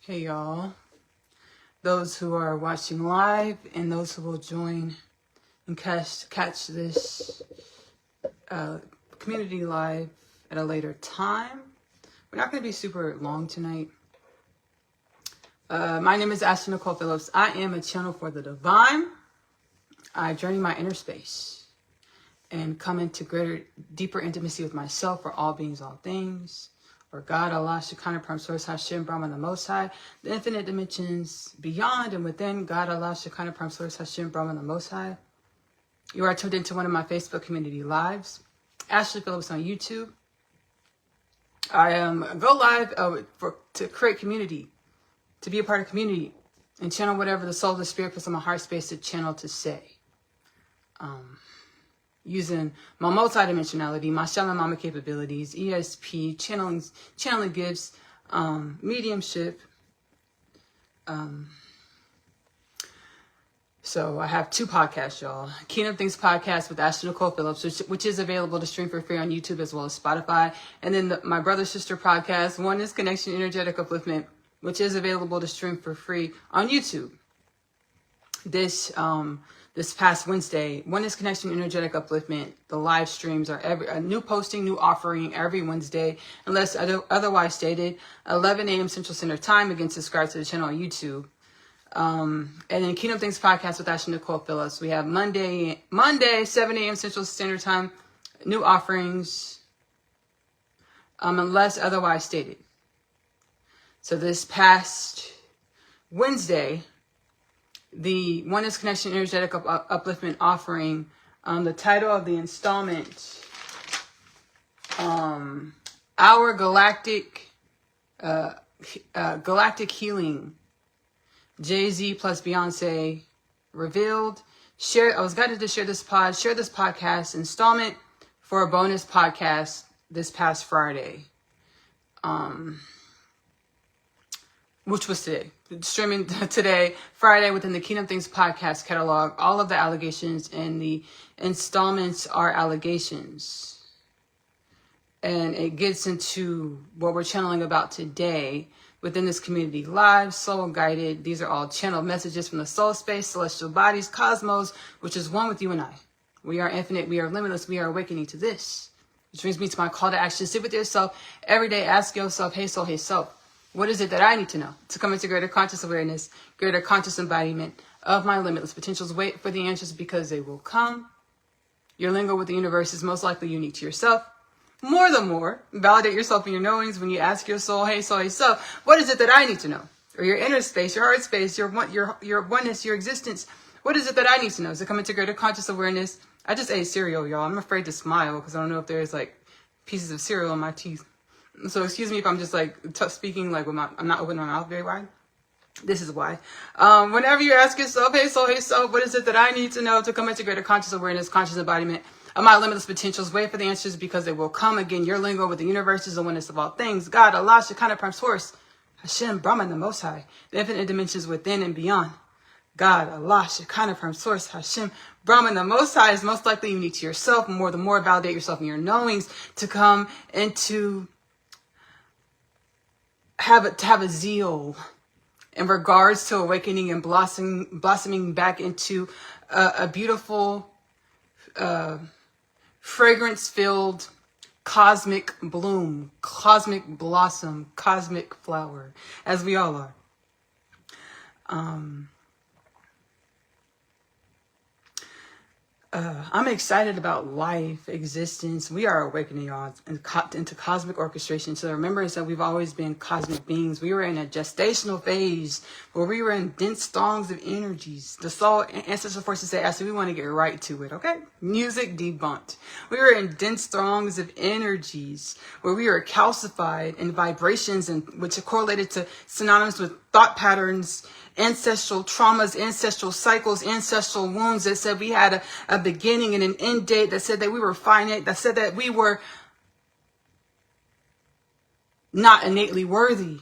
Hey y'all, those who are watching live and those who will join and catch this community live at a later time. We're not going to be super long tonight. My name is Asiyah Phillips. I am a channel for the divine. I journey my inner space and come into greater, deeper intimacy with myself, for all beings, all things, or God, Allah, Shekinah, Prime Source, Hashem, Brahman, the Most High, the infinite dimensions beyond and within God, Allah, Shekinah, Prime Source, Hashem, Brahman, the Most High. You are tuned into one of my Facebook community lives, Asiyah Phillips on YouTube. I go live to create community, to be a part of community, and channel whatever the soul of the spirit puts on my heart space to channel to say. Using my multidimensionality, my Shalom capabilities, ESP, channeling gifts, mediumship. So I have two podcasts, y'all. Kingdom Things podcast with Asiyah Phillips, which is available to stream for free on YouTube as well as Spotify. And then my brother-sister podcast, Oneness Connection Energetic Upliftment, which is available to stream for free on YouTube. This past Wednesday, Oneness Connection Energetic Upliftment, the live streams are a new posting, new offering every Wednesday, unless otherwise stated, 11 a.m. Central Standard Time. Again, subscribe to the channel on YouTube. And then Kingdom Things podcast with Asiyah Phillips. We have Monday, 7 a.m. Central Standard Time, new offerings, unless otherwise stated. So this past Wednesday, the Oneness Connection Energetic Upliftment offering, the title of the installment, Our Galactic Healing, Jay-Z plus Beyonce revealed. I was guided to share this podcast installment for a bonus podcast this past Friday, which was today. Streaming today, Friday, within the Kingdom Things podcast catalog. All of the allegations and the installments are allegations. And it gets into what we're channeling about today within this community live, soul guided. These are all channeled messages from the soul space, celestial bodies, cosmos, which is one with you and I. We are infinite. We are limitless. We are awakening to this. Which brings me to my call to action. Sit with yourself every day. Ask yourself, hey soul, hey self. What is it that I need to know to come into greater conscious awareness, greater conscious embodiment of my limitless potentials? Wait for the answers because they will come. Your lingo with the universe is most likely unique to yourself. More than more, validate yourself in your knowings when you ask your soul, hey self, what is it that I need to know? Or your inner space, your heart space, your oneness, your existence. What is it that I need to know to come into greater conscious awareness? I just ate cereal, y'all. I'm afraid to smile because I don't know if there's like pieces of cereal in my teeth. So excuse me if I'm just like speaking like I'm not opening my mouth very wide. This is why. Whenever you ask yourself, hey soul, what is it that I need to know to come into greater conscious awareness, conscious embodiment of my limitless potentials? Wait for the answers because they will come. Again, your lingo with the universe is the oneness of all things. God, Allah, Shekinah, Prime Source, Hashem, Brahman, the Most High, the infinite dimensions within and beyond. God, Allah, Shekinah, Prime Source, Hashem, Brahman, the Most High is most likely unique to yourself. The more validate yourself in your knowings to come into have a zeal in regards to awakening and blossoming back into a beautiful, fragrance-filled cosmic bloom, cosmic blossom, cosmic flower, as we all are. I'm excited about life, existence. We are awakening, y'all, into cosmic orchestration. So the remembrance that we've always been cosmic beings. We were in a gestational phase where we were in dense throngs of energies. The soul ancestral forces say, we want to get right to it, okay? Music debunked. We were in dense throngs of energies where we were calcified in vibrations, and which are correlated to synonymous with thought patterns, ancestral traumas, ancestral cycles, ancestral wounds that said we had a beginning and an end date, that said that we were finite, that said that we were not innately worthy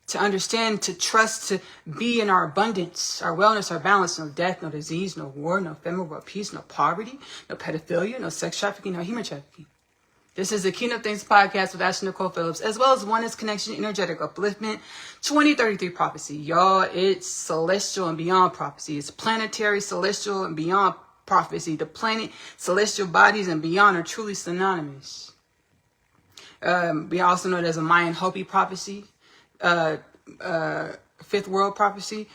to understand, to trust, to be in our abundance, our wellness, our balance, no death, no disease, no war, no ephemeral world peace, no poverty, no pedophilia, no sex trafficking, no human trafficking. This is the Kingdom Things podcast with Asiyah Nicole Phillips, as well as Oneness Connection Energetic Upliftment 2033 prophecy. Y'all, it's celestial and beyond prophecy. It's planetary, celestial, and beyond prophecy. The planet, celestial bodies, and beyond are truly synonymous. We also know it as a Mayan Hopi prophecy, fifth world prophecy,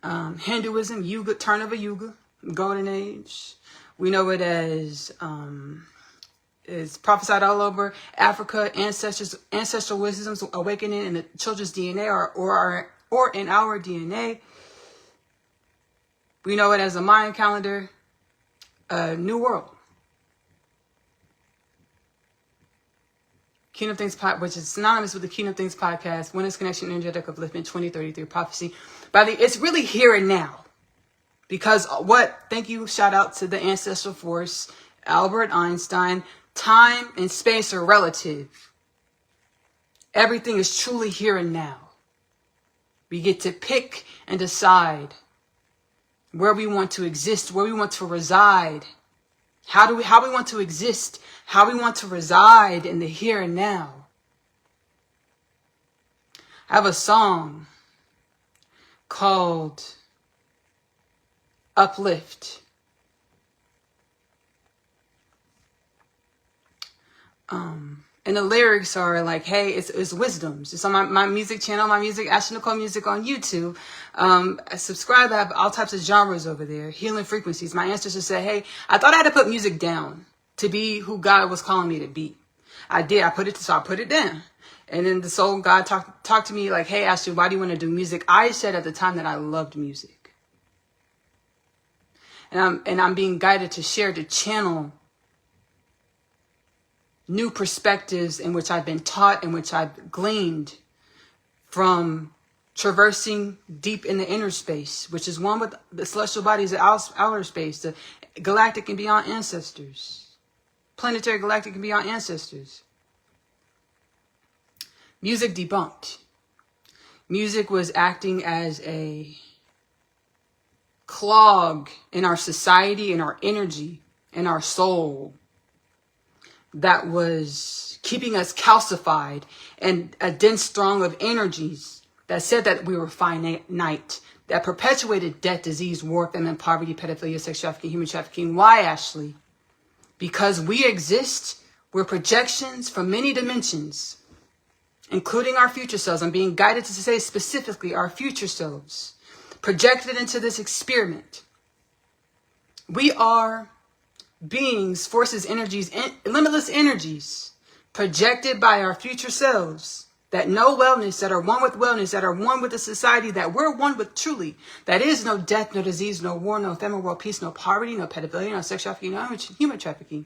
Hinduism, Yuga, turn of a Yuga, golden age. We know it as is prophesied all over Africa, ancestral wisdoms awakening in the children's DNA or in our DNA. We know it as a Mayan calendar, New World. Kingdom Things which is synonymous with the Kingdom Things podcast, Oneness Connection Energetic Upliftment 2033 prophecy. It's really here and now. Because thank you, shout out to the ancestral force, Albert Einstein. Time and space are relative. Everything is truly here and now. We get to pick and decide where we want to exist, where we want to reside, how we want to exist, how we want to reside in the here and now. I have a song called Uplift. And the lyrics are like, hey, it's wisdoms. It's on my music channel, my music, Asiyah Nicole Music on YouTube. I subscribe. I have all types of genres over there, healing frequencies. My ancestors said, hey, I thought I had to put music down to be who God was calling me to be. I did. I put it down. And then the soul God talked to me like, hey, Asiyah, why do you want to do music? I said at the time that I loved music. And I'm being guided to share, to channel new perspectives in which I've been taught, in which I've gleaned from traversing deep in the inner space, which is one with the celestial bodies of outer space, the galactic and beyond ancestors, planetary, galactic, and beyond ancestors. Music debunked. Music was acting as a clog in our society, in our energy, in our soul, that was keeping us calcified and a dense throng of energies that said that we were finite, that perpetuated death, disease, war, famine, poverty, pedophilia, sex trafficking, human trafficking. Why, Ashley? Because we exist, we're projections from many dimensions, including our future selves. I'm being guided to say specifically our future selves, projected into this experiment. We are beings, forces, energies, limitless energies projected by our future selves that know wellness, that are one with wellness, that are one with the society, that we're one with truly. That is no death, no disease, no war, no famine, world peace, no poverty, no pedophilia, no sex trafficking, no human trafficking.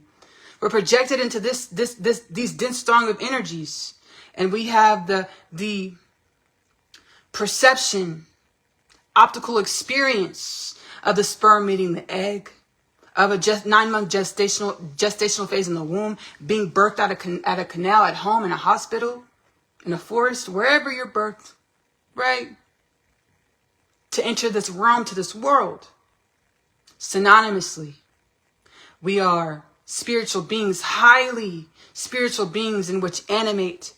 We're projected into these dense throng of energies, and we have the perception, optical experience of the sperm meeting the egg, of a 9-month gestational phase in the womb, being birthed at a canal, at home, in a hospital, in a forest, wherever you're birthed, right? To enter this realm, to this world. Synonymously, we are spiritual beings, highly spiritual beings in which animate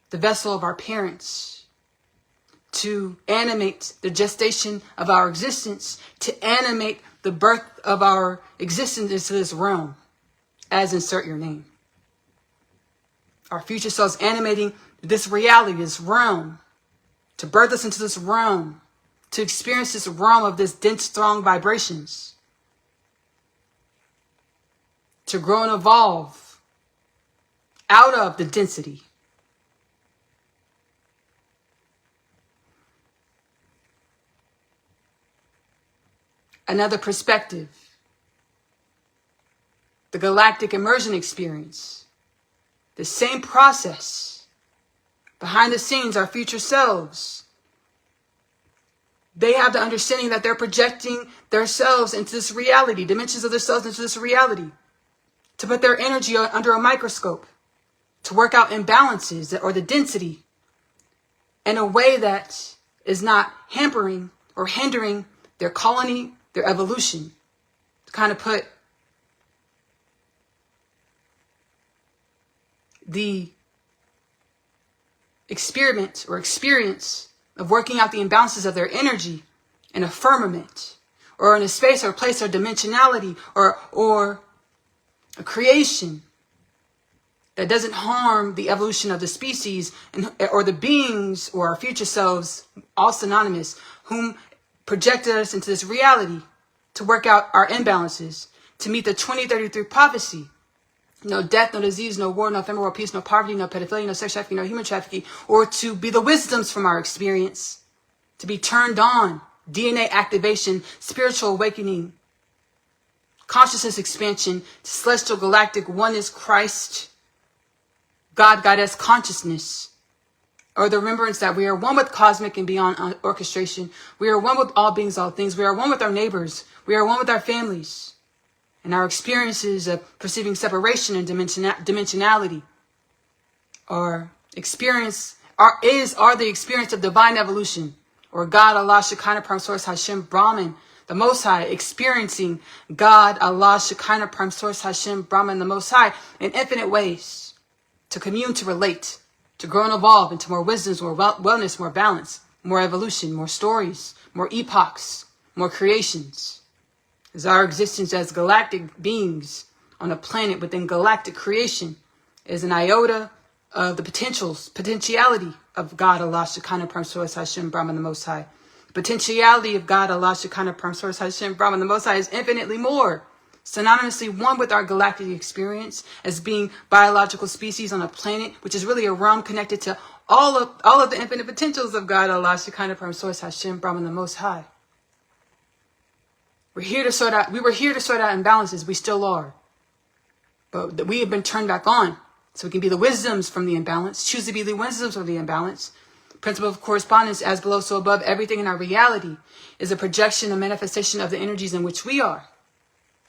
the vessel of our parents, to animate the gestation of our existence, to animate the birth of our existence into this realm, as insert your name. Our future selves animating this reality, this realm, to birth us into this realm, to experience this realm of this dense, strong vibrations, to grow and evolve out of the density. Another perspective, the galactic immersion experience, the same process. Behind the scenes, our future selves, they have the understanding that they're projecting themselves into this reality, dimensions of themselves into this reality, to put their energy under a microscope, to work out imbalances or the density in a way that is not hampering or hindering their colony, their evolution, to kind of put the experiment or experience of working out the imbalances of their energy in a firmament, or in a space or place or dimensionality or a creation that doesn't harm the evolution of the species or the beings or our future selves, all synonymous, whom projected us into this reality to work out our imbalances, to meet the 2033 prophecy. No death, no disease, no war, no ephemeral peace, no poverty, no pedophilia, no sex trafficking, no human trafficking, or to be the wisdoms from our experience, to be turned on, DNA activation, spiritual awakening, consciousness expansion, celestial galactic oneness, Christ, God, Goddess consciousness, or the remembrance that we are one with cosmic and beyond orchestration. We are one with all beings, all things. We are one with our neighbors. We are one with our families. And our experiences of perceiving separation and dimensionality are the experience of divine evolution, or God, Allah, Shekinah, Prime Source, Hashem, Brahman, the Most High, experiencing God, Allah, Shekinah, Prime Source, Hashem, Brahman, the Most High, in infinite ways, to commune, to relate, to grow and evolve into more wisdoms, more wellness, more balance, more evolution, more stories, more epochs, more creations. As our existence as galactic beings on a planet within galactic creation is an iota of the potentiality of God, Allah, Shekinah, Prime Source, Hashem, Brahman, the Most High. The potentiality of God, Allah, Shekinah, Prime Source, Hashem, Brahman, the Most High is infinitely more, synonymously one with our galactic experience as being biological species on a planet, which is really a realm connected to all of the infinite potentials of God, Allah, Shekinah, Prime Source, Hashem, Brahman, the Most High. We were here to sort out imbalances. We still are. But we have been turned back on. So we can be the wisdoms from the imbalance. Choose to be the wisdoms from the imbalance. Principle of correspondence, as below, so above. Everything in our reality is a projection, a manifestation of the energies in which we are.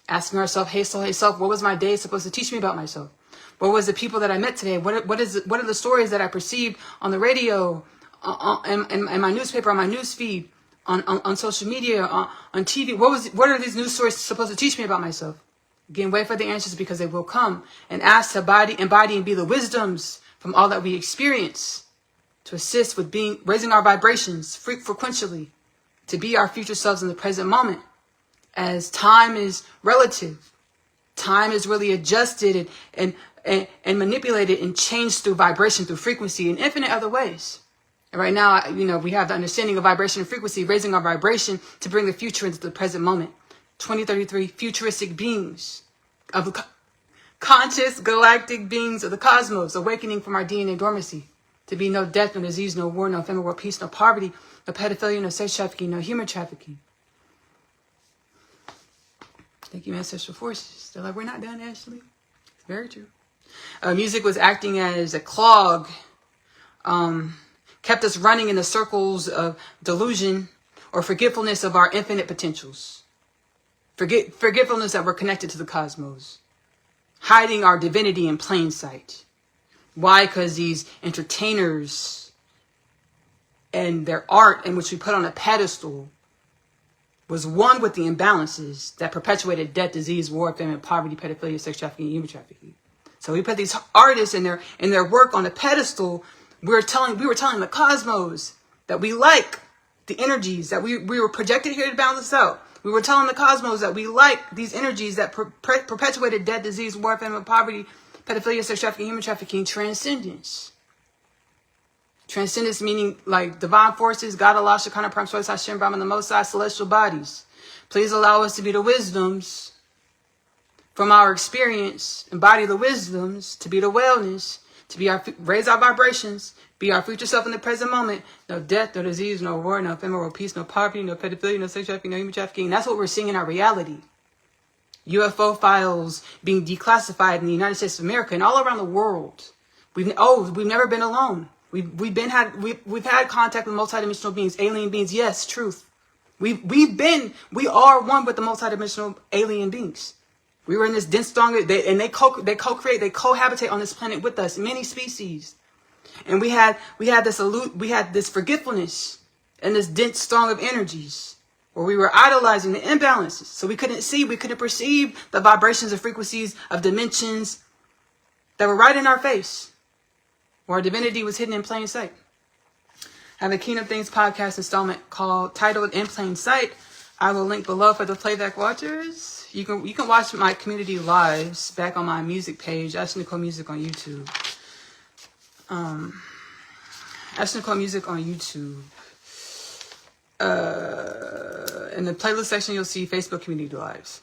Asking ourselves, hey soul, hey self, what was my day supposed to teach me about myself? What was the people that I met today? What are the stories that I perceived on the radio, in my newspaper, on my news feed? On social media, on TV, what are these news stories supposed to teach me about myself? Again, wait for the answers because they will come, and ask to embody and be the wisdoms from all that we experience, to assist with raising our vibrations frequentially, to be our future selves in the present moment. As time is relative, time is really adjusted and manipulated and changed through vibration, through frequency, in infinite other ways. And right now, we have the understanding of vibration and frequency, raising our vibration to bring the future into the present moment. 2033 futuristic beings of conscious galactic beings of the cosmos, awakening from our DNA dormancy, to be no death, no disease, no war, no ephemeral peace, no poverty, no pedophilia, no sex trafficking, no human trafficking. Thank you, ancestral forces. They're like, we're not done, Ashley. It's very true. Music was acting as a clog, kept us running in the circles of delusion or forgetfulness of our infinite potentials. Forgetfulness that we're connected to the cosmos. Hiding our divinity in plain sight. Why? Because these entertainers and their art, in which we put on a pedestal, was one with the imbalances that perpetuated death, disease, war, famine, poverty, pedophilia, sex trafficking, human trafficking. So we put these artists and their work on a pedestal. We were telling the cosmos that we like the energies, that we were projected here to balance us out. We were telling the cosmos that we like these energies that perpetuated death, disease, war, famine, poverty, pedophilia, sex trafficking, human trafficking, transcendence. Transcendence meaning like divine forces, God, Allah, Shekinah, Prime Source, Hashem, Brahman, the Most High, celestial bodies. Please allow us to be the wisdoms from our experience, embody the wisdoms, to be the wellness, to raise our vibrations, be our future self in the present moment. No death, no disease, no war, no ephemeral peace, no poverty, no pedophilia, no sex trafficking, no human trafficking. That's what we're seeing in our reality. UFO files being declassified in the United States of America and all around the world. We've never been alone. We've had contact with multidimensional beings, alien beings. Yes, truth. We are one with the multidimensional alien beings. We were in this dense strong, and they cohabitate on this planet with us, many species. And we had this forgetfulness and this dense storm of energies where we were idolizing the imbalances. So we couldn't perceive the vibrations and frequencies of dimensions that that were right in our face, where our divinity was hidden in plain sight. I have a Kingdom Things podcast installment titled In Plain Sight. I will link below for the playback watchers. You can watch my community lives back on my music page, Asiyah Nicole Music on YouTube. Asiyah Nicole Music on YouTube. In the playlist section, you'll see Facebook community lives.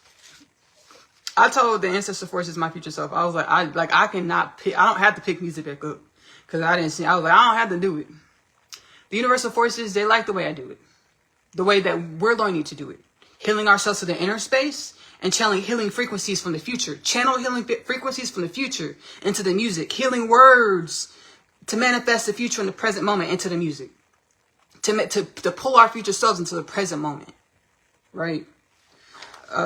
I told the ancestor forces, my future self, I was like, I cannot pick. I don't have to pick music back up because I didn't see. I was like, I don't have to do it. The universal forces, they like the way I do it, the way that we're learning to do it, healing ourselves to the inner space and channeling healing frequencies from the future. Channel healing frequencies from the future into the music, healing words to manifest the future in the present moment into the music, to pull our future selves into the present moment, right?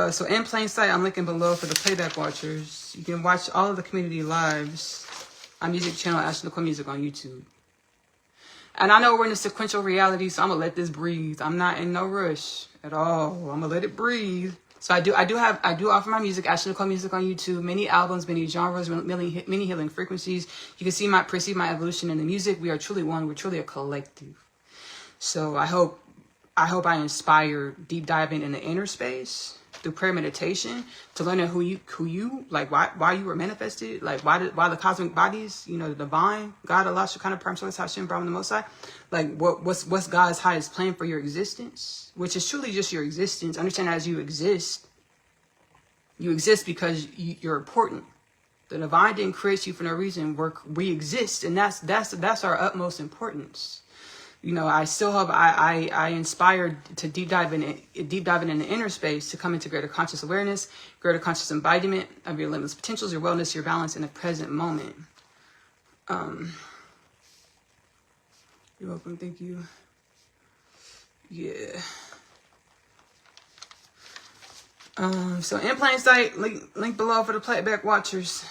So in plain sight, I'm linking below for the playback watchers. You can watch all of the community lives on music channel Asiyah Nicole Music on YouTube. And I know we're in a sequential reality, so I'm gonna let this breathe. I'm not in no rush at all. I'm gonna let it breathe. So I do offer my music, Asiyah Nicole Music on YouTube. Many albums, many genres, many healing frequencies. You can perceive my evolution in the music. We are truly one. We're truly a collective. So I hope I inspire deep diving in the inner space through prayer meditation to learn who you like, why you were manifested, like why the cosmic bodies, the divine God, Allah, Shekinah, Prime Source, Hashem, Brahman, the Most High, like what's God's highest plan for your existence, which is truly just your existence. Understand, as you exist because you're important. The divine didn't create you for no reason. We exist, and that's our utmost importance. I still hope I inspired to deep diving in the inner space to come into greater conscious awareness, greater conscious embodiment of your limitless potentials, your wellness, your balance in the present moment. You're welcome. Thank you. Yeah. So in plain sight, link below for the playback watchers.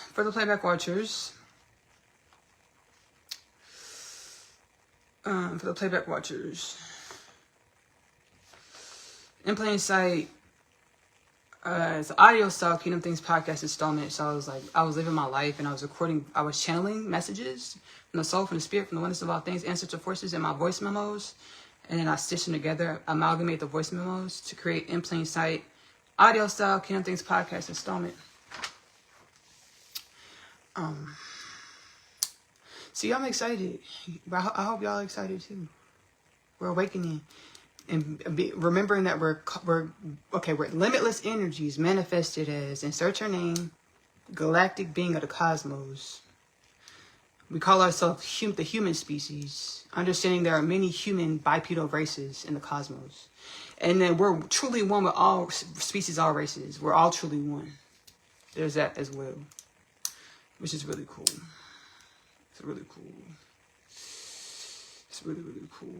In plain sight, it's an audio style Kingdom Things podcast installment. So I was living my life and I was channeling messages from the soul, from the spirit, from the oneness of all things, ancestral forces in my voice memos. And then I stitched them together, amalgamate the voice memos to create In Plain Sight audio style Kingdom Things podcast installment. See, I'm excited. I hope y'all are excited too. We're awakening and remembering that we're limitless energies manifested as, insert your name, galactic being of the cosmos. We call ourselves the human species, understanding there are many human bipedal races in the cosmos. And then we're truly one with all species, all races. We're all truly one. There's that as well, which is really cool. It's really cool. It's really, really cool.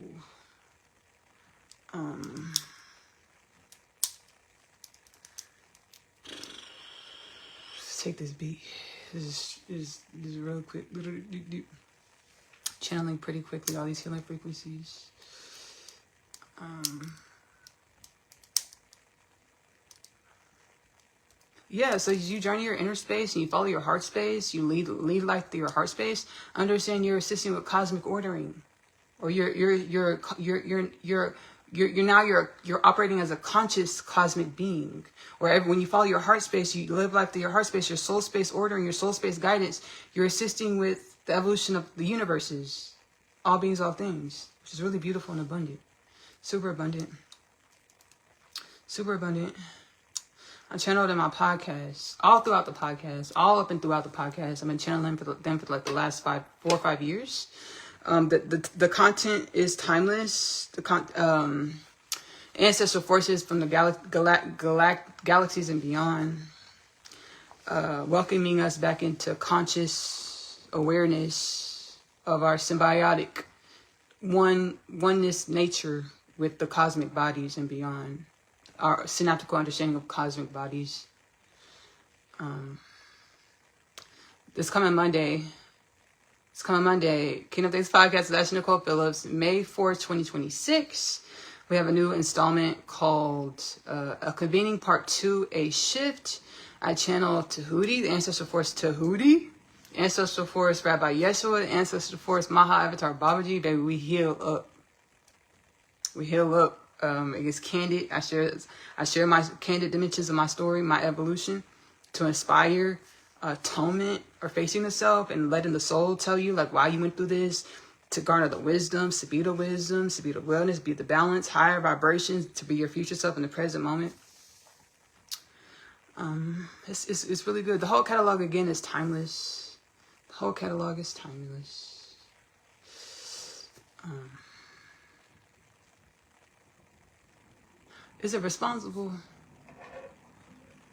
Let's take this beat. This is real quick. Channeling pretty quickly all these healing frequencies. Yeah, so as you journey your inner space and you follow your heart space, you lead life through your heart space. Understand you're assisting with cosmic ordering, or you're operating as a conscious cosmic being. Or when you follow your heart space, you live life through your heart space, your soul space ordering, your soul space guidance. You're assisting with the evolution of the universes, all beings, all things, which is really beautiful and abundant, super abundant, super abundant. I channeled in my podcast, all throughout the podcast, all up and throughout the podcast. I've been channeling them for like the last 4 or 5 years. The content is timeless. Ancestral forces from the galaxies and beyond, welcoming us back into conscious awareness of our symbiotic oneness nature with the cosmic bodies and beyond. Our synaptical understanding of cosmic bodies. This coming Monday, Kingdom Things Podcast with Asiyah Nicole Phillips, May 4th, 2026. We have a new installment called A Convening Part 2, A Shift. I channel Tahuti, the ancestral force Tahuti, Ancestral Force, Rabbi Yeshua, Ancestral Force, Maha Avatar Babaji, baby, we heal up. We heal up. It gets candid. I share my candid dimensions of my story, my evolution, to inspire atonement or facing the self and letting the soul tell you like why you went through this, to garner the wisdom, to be the wellness, be the balance, higher vibrations, to be your future self in the present moment. It's really good. The whole catalog again is timeless. The whole catalog is timeless. Is it responsible?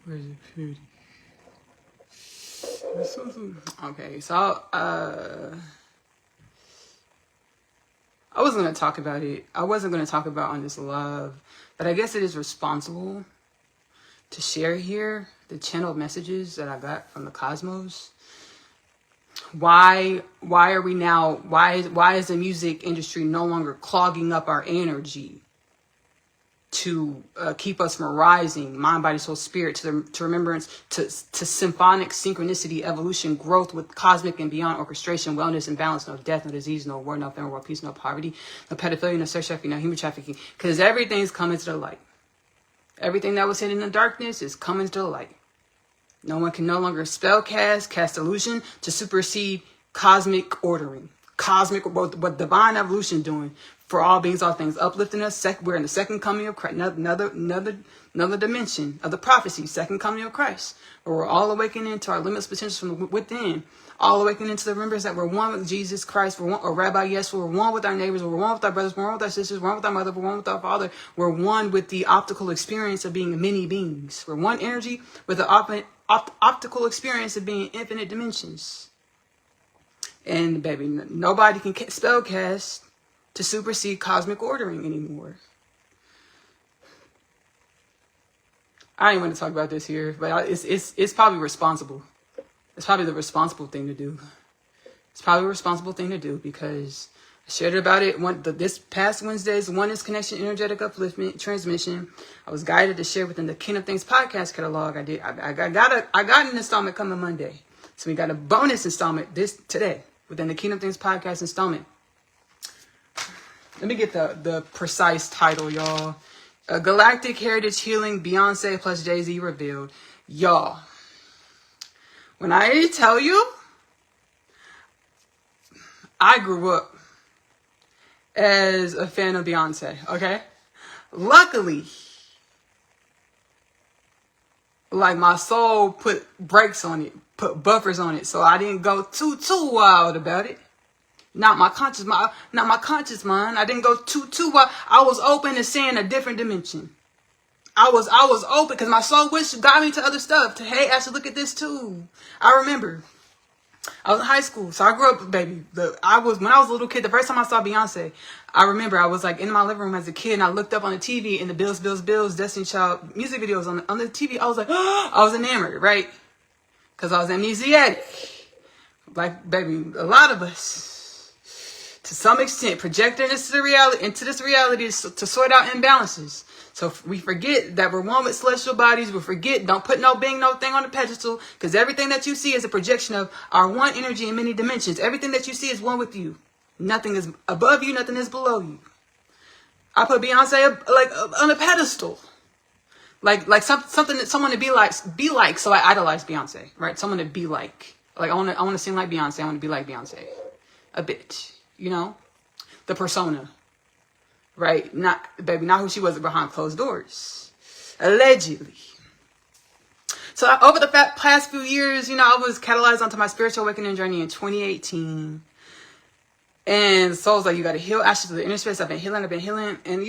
Where is it? Pretty. Okay, so I wasn't going to talk about it. I wasn't going to talk about on this live, but I guess it is responsible to share here the channeled messages that I got from the cosmos. Why are we now? Why is the music industry no longer clogging up our energy to keep us from rising, mind, body, soul, spirit, to remembrance, to symphonic synchronicity, evolution, growth with cosmic and beyond orchestration, wellness and balance, no death, no disease, no war, no famine, world peace, no poverty, no pedophilia, no sex trafficking, no human trafficking, because everything's coming to the light. Everything that was hidden in the darkness is coming to the light. No one can no longer spell cast illusion to supersede cosmic ordering, what divine evolution doing. For all beings, all things, uplifting us. We're in the second coming of Christ, another dimension of the prophecy, second coming of Christ, where we're all awakening to our limitless potentials from within, all awakening to the remembrance that we're one with Jesus Christ, we're one, or Rabbi Yeshua, we're one with our neighbors, we're one with our brothers, we're one with our sisters, we're one with our mother, we're one with our father, we're one with the optical experience of being many beings. We're one energy with the optical experience of being infinite dimensions. And baby, nobody can spell cast to supersede cosmic ordering anymore. I ain't want to talk about this here, but it's probably responsible. It's probably the responsible thing to do. It's probably a responsible thing to do because I shared about it this past Wednesday's Oneness Connection Energetic Upliftment transmission. I was guided to share within the King of Things podcast catalog. I got an installment coming Monday, so we got a bonus installment today within the King of Things podcast installment. Let me get the precise title, y'all. Galactic Heritage Healing, Beyonce plus Jay-Z revealed. Y'all, when I tell you, I grew up as a fan of Beyonce, okay? Luckily, like my soul put brakes on it, put buffers on it, so I didn't go too wild about it. Not my conscious mind. I didn't go too wild. I was open to seeing a different dimension. I was open because my soul got me to other stuff. To hey, actually look at this too. I remember I was in high school, so I grew up, baby. When I was a little kid, the first time I saw Beyonce, I remember I was like in my living room as a kid, and I looked up on the TV and the Bills, Destiny Child music videos on the TV. I was like, I was enamored, right? Because I was amnesiac. Like, baby, a lot of us, to some extent, projecting into this reality to sort out imbalances. So we forget that we're one with celestial bodies. We forget, don't put no thing on the pedestal, because everything that you see is a projection of our one energy in many dimensions. Everything that you see is one with you. Nothing is above you, nothing is below you. I put Beyonce on a pedestal. Like something that someone to be like, so I idolize Beyonce, right? Someone to be like I want to sing like Beyonce, I want to be like Beyonce. A bit, you know? The persona. Right? Not who she was behind closed doors. Allegedly. So over the past few years, I was catalyzed onto my spiritual awakening journey in 2018. And the soul's like, you got to heal ashes to the inner space. I've been healing. And,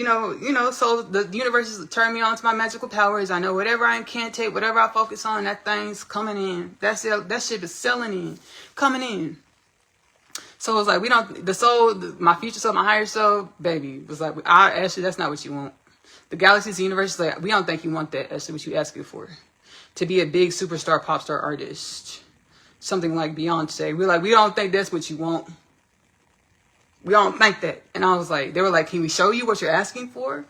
so the universe has turned me on to my magical powers. I know whatever I incantate, whatever I focus on, that thing's coming in. That shit is selling in, coming in. So it was like, the soul, my future self, my higher self, baby, was like, actually, that's not what you want. The galaxies, the universe is like, we don't think you want that. That's what you asking for. To be a big superstar, pop star artist. Something like Beyonce. We're like, we don't think that's what you want. We don't think that. And I was like, they were like, can we show you what you're asking for?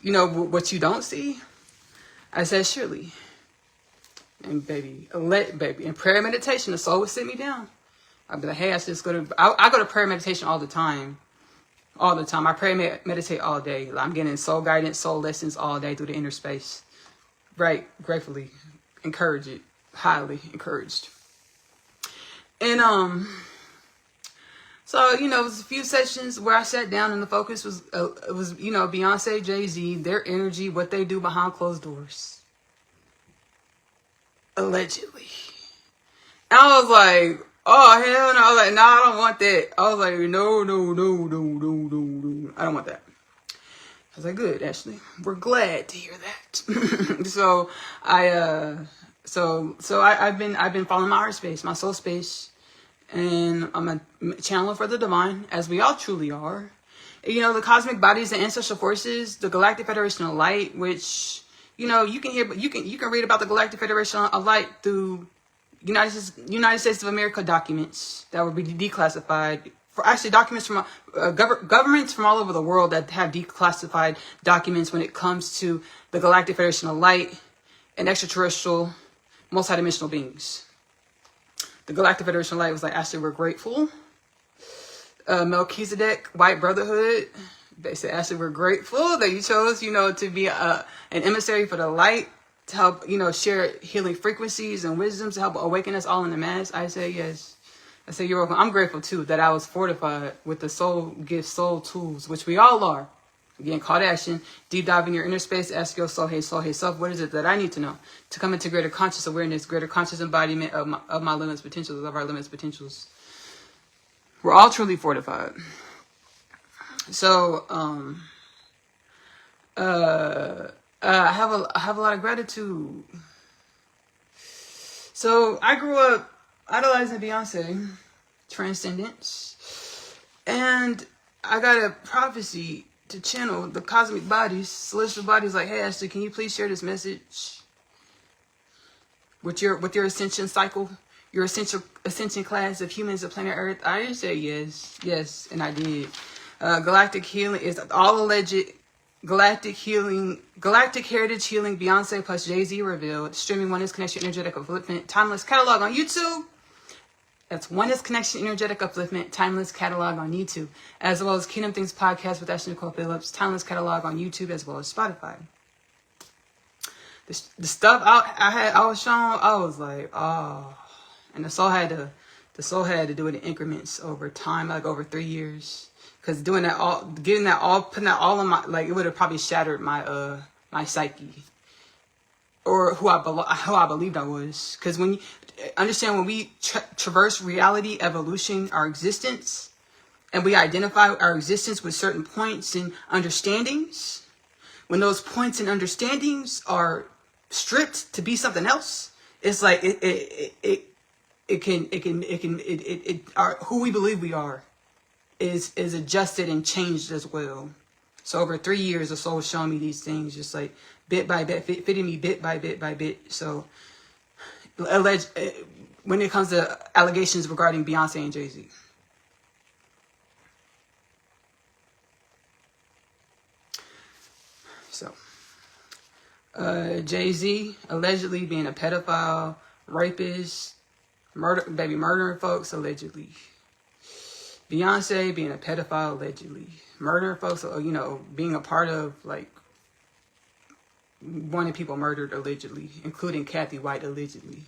What you don't see? I said, surely. And baby, in prayer and meditation, the soul would sit me down. I'll be like, hey, I go to prayer meditation all the time. All the time. I pray and meditate all day. I'm getting soul guidance, soul lessons all day through the inner space. Right. Gratefully. Encourage it. Highly encouraged. And, so, you know, it was a few sessions where I sat down and the focus was, you know, Beyonce, Jay-Z, their energy, what they do behind closed doors. Allegedly. And I was like, oh, hell no. I was like, nah, I don't want that. I was like, no. I don't want that. I was like, good, Ashley. We're glad to hear that. So I've been following my heart space, my soul space, and I'm a channeler for the divine, as we all truly are. You know, the cosmic bodies, the ancestral forces, the Galactic Federation of Light, which, you know, you can read about the Galactic Federation of Light through United States of America documents that will be declassified. For actually documents from governments from all over the world that have declassified documents when it comes to the Galactic Federation of Light and extraterrestrial, multidimensional beings. The Galactic Federation of Light was like, Ashley, we're grateful. Melchizedek, White Brotherhood, they said, Ashley, we're grateful that you chose, you know, to be an emissary for the light, to help, you know, share healing frequencies and wisdoms to help awaken us all in the mass. I say yes. I say you're welcome. I'm grateful too that I was fortified with the soul gifts, soul tools, which we all are. Again, call to action. Deep dive in your inner space. Ask your soul, hey self, what is it that I need to know to come into greater conscious awareness, greater conscious embodiment of my limitless potentials, of our limitless potentials. We're all truly fortified. So, I have a lot of gratitude. So I grew up idolizing Beyonce, transcendence, and I got a prophecy to channel the cosmic bodies, celestial bodies. Like, hey, Ashley, can you please share this message with your ascension cycle, your ascension class of humans of planet Earth? I said yes, and I did. Galactic healing is all alleged. Galactic heritage healing, Beyonce plus Jay-Z revealed. Streaming Oneness Connection Energetic Upliftment Timeless Catalog on YouTube. That's Oneness Connection Energetic Upliftment Timeless Catalog on YouTube, as well as Kingdom Things Podcast with Ashley Nicole Phillips Timeless Catalog on YouTube, as well as Spotify. The stuff I was shown, I was like, oh, and the soul had to do it in increments over time, like over 3 years. Because doing that all, getting that all, putting that all in my, like, it would have probably shattered my my psyche, or who I believed I was. Because when you understand, when we traverse reality, evolution, our existence, and we identify our existence with certain points and understandings, when those points and understandings are stripped to be something else, it's like who we believe we are is adjusted and changed as well. So over 3 years, the soul was showing me these things, just like bit by bit, fitting me bit by bit by bit. So when it comes to allegations regarding Beyonce and Jay-Z. So Jay-Z allegedly being a pedophile, rapist, murdering folks allegedly. Beyonce being a pedophile allegedly, murdering folks, you know, being a part of, like, wanting people murdered allegedly, including Kathy White allegedly.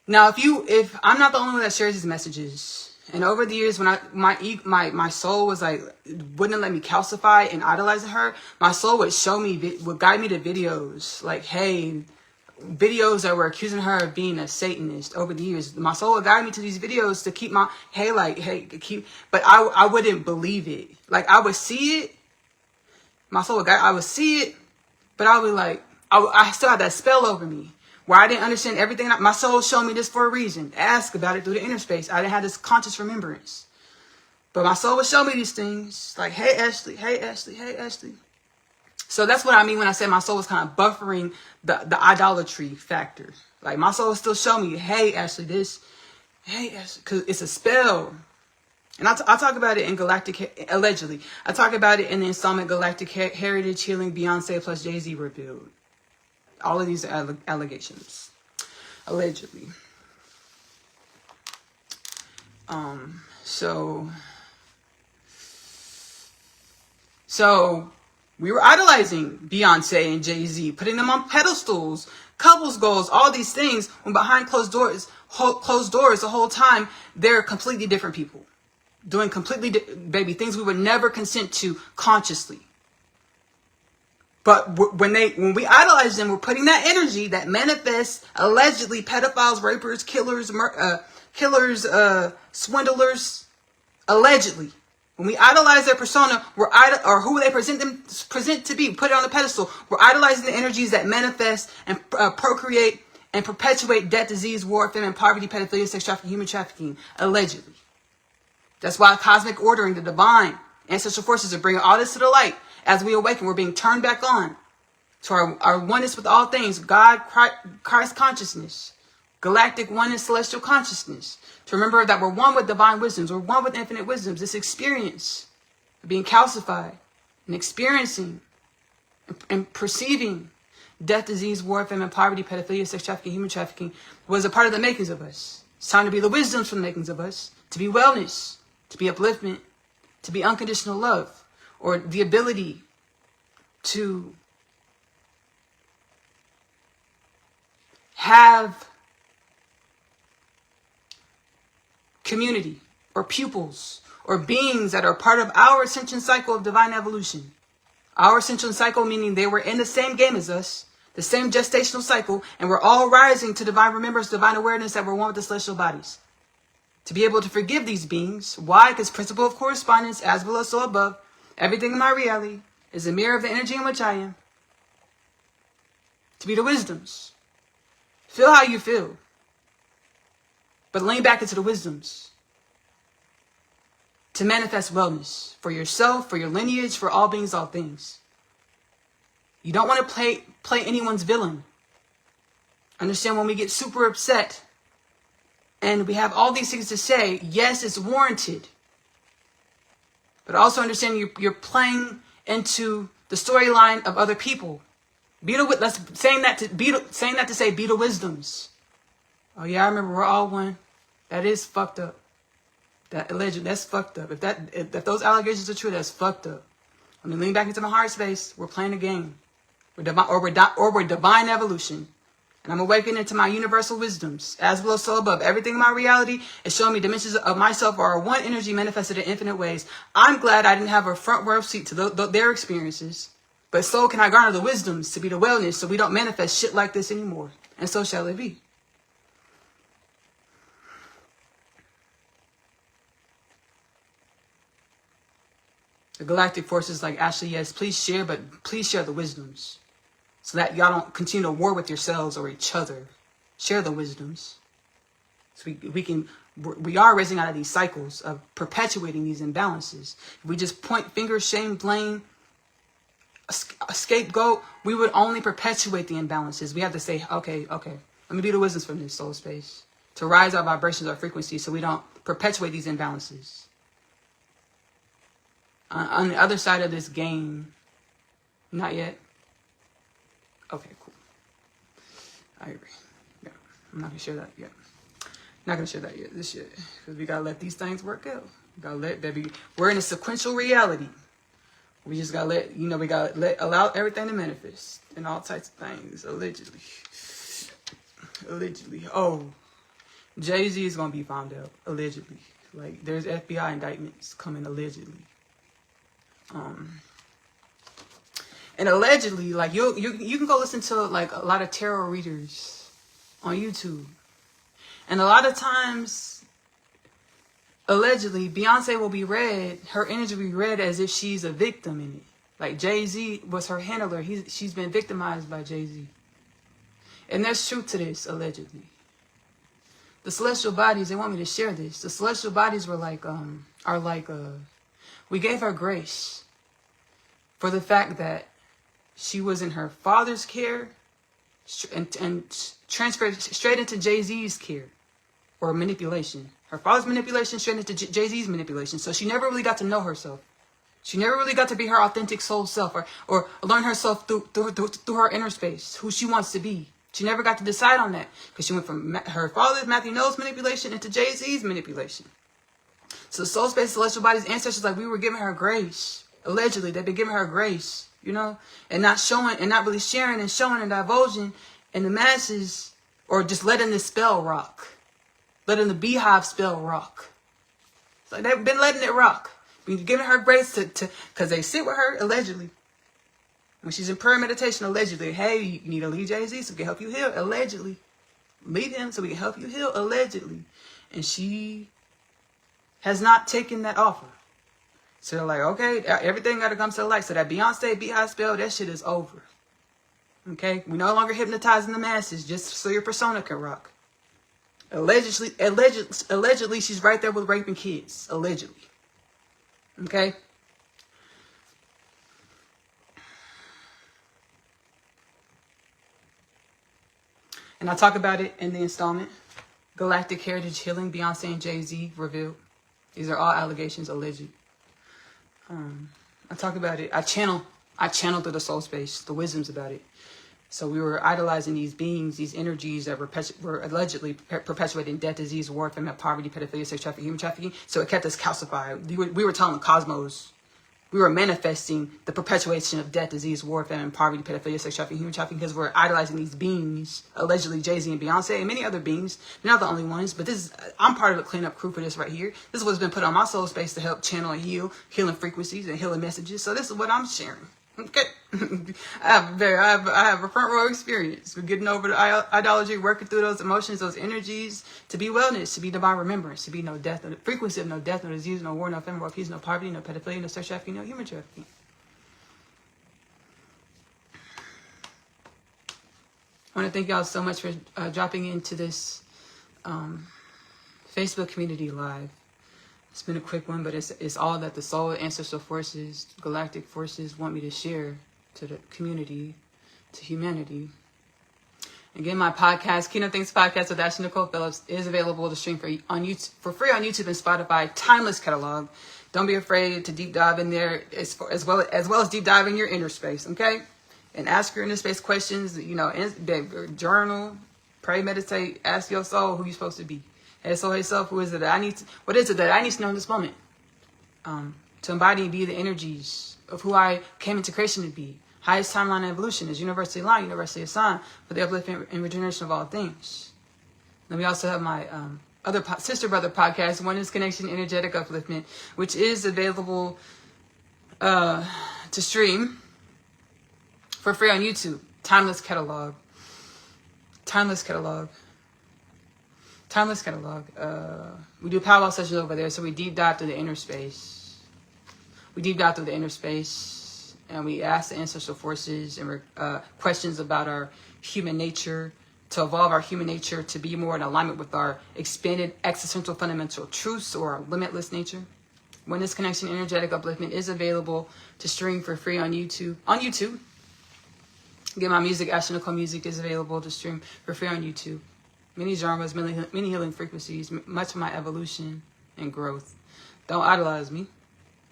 Now, if I'm not the only one that shares these messages, and over the years, when my soul was like, wouldn't let me calcify and idolizing her, my soul would would guide me to videos like, hey, videos that were accusing her of being a Satanist. Over the years, my soul would guide me to these videos to keep but I wouldn't believe it. Like, I would see it, my soul would guide, I would see it, but I would like, I still had that spell over me, where I didn't understand everything. My soul showed me this for a reason. Ask about it through the inner space. I didn't have this conscious remembrance. But my soul would show me these things. Like, hey, Ashley, hey, Ashley, hey, Ashley. So that's what I mean when I said my soul was kind of buffering the idolatry factor. Like, my soul would still show me, hey, Ashley, this. Hey, Ashley. Because it's a spell. And I'll talk about it in Galactic, allegedly. I talk about it in the installment Galactic Heritage Healing Beyonce plus Jay-Z revealed. All of these allegations. Allegedly. So we were idolizing Beyonce and Jay-Z, putting them on pedestals, couples goals, all these things, when behind closed doors the whole time, they're completely different people. Doing completely, baby, things we would never consent to consciously. But when we idolize them, we're putting that energy that manifests allegedly pedophiles, rapers, killers, swindlers, allegedly. When we idolize their persona, or who they present to be, put it on a pedestal. We're idolizing the energies that manifest and procreate and perpetuate death, disease, war, famine, poverty, pedophilia, sex trafficking, human trafficking, allegedly. That's why cosmic ordering, the divine ancestral forces are bringing all this to the light. As we awaken, we're being turned back on to our oneness with all things, God, Christ consciousness, galactic oneness, celestial consciousness. To remember that we're one with divine wisdoms, we're one with infinite wisdoms. This experience of being calcified and experiencing and perceiving death, disease, war, famine, poverty, pedophilia, sex trafficking, human trafficking was a part of the makings of us. It's time to be the wisdoms from the makings of us, to be wellness, to be upliftment, to be unconditional love, or the ability to have community or pupils or beings that are part of our ascension cycle of divine evolution. Our ascension cycle meaning they were in the same game as us, the same gestational cycle, and we're all rising to divine remembrance, divine awareness that we're one with the celestial bodies. To be able to forgive these beings. Why? Because principle of correspondence, as below, so above. Everything in my reality is a mirror of the energy in which I am. To be the wisdoms. Feel how you feel. But lean back into the wisdoms. To manifest wellness for yourself, for your lineage, for all beings, all things. You don't want to play anyone's villain. Understand when we get super upset and we have all these things to say, yes, it's warranted. But also understand you're playing into the storyline of other people. Saying that to say be the wisdoms. Oh yeah, I remember we're all one. That is fucked up. That alleged, that's fucked up. If those allegations are true, that's fucked up. Let me lean back into my heart space. We're playing a game. We're divine evolution. And I'm awakening to my universal wisdoms. As below, so above. Everything in my reality is showing me dimensions of myself are one energy manifested in infinite ways. I'm glad I didn't have a front row seat to their experiences. But so can I garner the wisdoms to be the wellness so we don't manifest shit like this anymore. And so shall it be. The galactic forces like Asiyah, yes, please share the wisdoms. So that y'all don't continue to war with yourselves or each other. Share the wisdoms. So we are raising out of these cycles of perpetuating these imbalances. If we just point fingers, shame, blame, a scapegoat, we would only perpetuate the imbalances. We have to say, okay, let me be the wisdoms from this soul space. To rise our vibrations, our frequencies, so we don't perpetuate these imbalances. On the other side of this game, not yet. Okay, cool. I agree. Yeah, I'm not gonna share that yet. Not gonna share that yet. This shit, because we gotta let these things work out. We gotta let, baby. We're in a sequential reality. We just gotta let, we gotta allow everything to manifest and all types of things. Allegedly. Oh, Jay-Z is gonna be found out. Allegedly. Like there's FBI indictments coming allegedly. And allegedly, like you can go listen to like a lot of tarot readers on YouTube, and a lot of times, allegedly, Beyonce will be read, her energy will be read as if she's a victim in it. Like Jay-Z was her handler. She's been victimized by Jay-Z, and there's truth to this. Allegedly, the celestial bodies, they want me to share this. The celestial bodies were like we gave her grace for the fact that she was in her father's care and transferred straight into Jay-Z's care or manipulation. Her father's manipulation straight into Jay-Z's manipulation. So she never really got to know herself. She never really got to be her authentic soul self, or learn herself through her inner space, who she wants to be. She never got to decide on that because she went from her father's, Matthew Knowles' manipulation into Jay-Z's manipulation. So the soul space, celestial bodies, ancestors, like we were giving her grace. Allegedly, they've been giving her grace, you know, and not showing and not really sharing and showing and divulging in the masses, or just letting the spell rock, letting the beehive spell rock. So they've been letting it rock. Been giving her grace because they sit with her allegedly. When she's in prayer meditation, allegedly, hey, you need to leave Jay-Z so we can help you heal, allegedly. Leave him so we can help you heal, allegedly. And she has not taken that offer. So they're like, okay, everything got to come to the light. So that Beyonce beehive spell, that shit is over. Okay? We're no longer hypnotizing the masses just so your persona can rock. Allegedly, she's right there with raping kids. Allegedly. Okay? And I talk about it in the installment. Galactic Heritage Healing, Beyonce and Jay-Z revealed. These are all allegations, alleged. I talk about it. I channel through the soul space, the wisdoms about it. So we were idolizing these beings, these energies that were allegedly perpetuating death, disease, war, famine, poverty, pedophilia, sex trafficking, human trafficking. So it kept us calcified. We were telling the cosmos, we were manifesting the perpetuation of death, disease, war, famine, poverty, pedophilia, sex trafficking, human trafficking, because we're idolizing these beings, allegedly Jay-Z and Beyonce and many other beings. They're not the only ones, but I'm part of the cleanup crew for this right here. This is what's been put on my soul space to help channel and heal, healing frequencies and healing messages. So this is what I'm sharing. Okay. I have a front row experience with getting over the idolatry, working through those emotions, those energies, to be wellness, to be divine remembrance, to be no death, no frequency of no death, no disease, no war, no famine, no peace, no poverty, no pedophilia, no sex trafficking, no human trafficking. I want to thank y'all so much for dropping into this Facebook community live. It's been a quick one, but it's all that the soul, ancestral forces, galactic forces want me to share to the community, to humanity. Again, my podcast, Kingdom Things Podcast with Asiyah Nicole Phillips, is available to stream for free on YouTube and Spotify. Timeless catalog. Don't be afraid to deep dive in there, as well as deep dive in your inner space, okay? And ask your inner space questions. You know, journal, pray, meditate, ask your soul who you're supposed to be. Hey, soul, hey, self, what is it that I need to know in this moment? To embody and be the energies of who I came into creation to be. Highest timeline of evolution is universally aligned, universally assigned for the upliftment and regeneration of all things. Then we also have my other sister brother podcast, Oneness Connection Energetic Upliftment, which is available to stream for free on YouTube. Timeless catalog. We do Powwow sessions over there, so we deep dive through the inner space. And we ask the ancestral forces and questions about our human nature, to evolve our human nature to be more in alignment with our expanded existential fundamental truths, or our limitless nature. Oneness Connection Energetic Upliftment is available to stream for free on YouTube. Again, my music, Asiyah Nicole Music, is available to stream for free on YouTube. Many genres, many healing frequencies, much of my evolution and growth. Don't idolize me.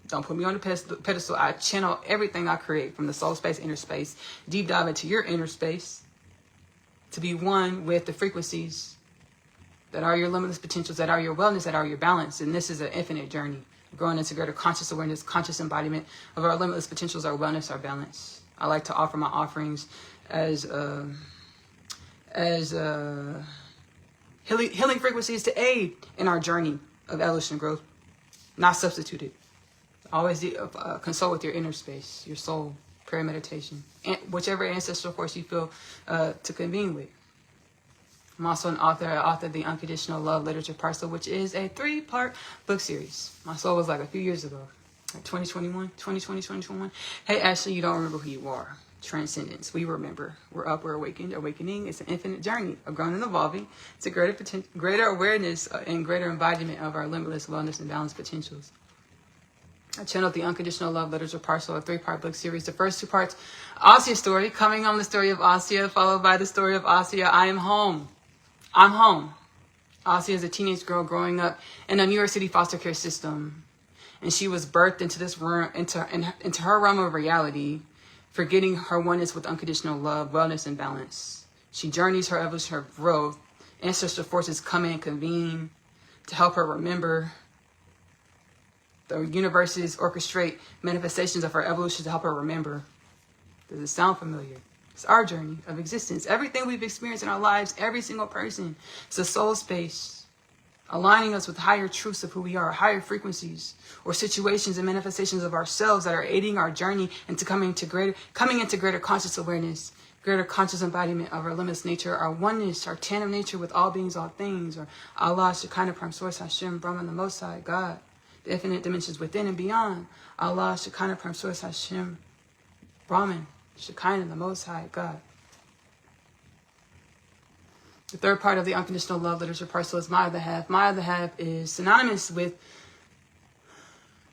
Don't put me on the pedestal. I channel everything I create from the soul space, inner space. Deep dive into your inner space to be one with the frequencies that are your limitless potentials, that are your wellness, that are your balance. And this is an infinite journey. Growing into greater conscious awareness, conscious embodiment of our limitless potentials, our wellness, our balance. I like to offer my offerings as healing frequencies to aid in our journey of evolution and growth, not substituted. Always consult with your inner space, your soul, prayer, meditation, and whichever ancestral force you feel to convene with. I'm also an author. I authored the Unconditional Love Literature Parcel, which is a 3-part book series. My soul was like a few years ago, like 2021. Hey, Ashley, you don't remember who you are. Transcendence. We remember. We're up, we're awakened. Awakening is an infinite journey of growing and evolving. It's a greater awareness and greater embodiment of our limitless wellness and balance potentials. I channeled the Unconditional Love Literature Parcel, a 3-part book series. The first 2 parts, Asiyah's story, coming on the story of Asiyah, followed by the story of Asiyah. I am home. I'm home. Asiyah is a teenage girl growing up in a New York City foster care system. And she was birthed into this room, into her realm of reality, forgetting her oneness with unconditional love, wellness, and balance. She journeys her evolution, her growth. Ancestral forces come in and convene to help her remember. The universes orchestrate manifestations of her evolution to help her remember. Does it sound familiar? It's our journey of existence. Everything we've experienced in our lives, every single person, it's a soul space, aligning us with higher truths of who we are, higher frequencies, or situations and manifestations of ourselves that are aiding our journey into coming into greater conscious awareness, greater conscious embodiment of our limitless nature, our oneness, our tandem nature with all beings, all things, or Allah, Shekinah, Prime Source, Hashem, Brahman, the Most High, God, the infinite dimensions within and beyond. Allah, Shekinah, Prime Source, Hashem, Brahman, Shekinah, the Most High, God. The third part of the unconditional love literature parcel is my other half. My other half is synonymous with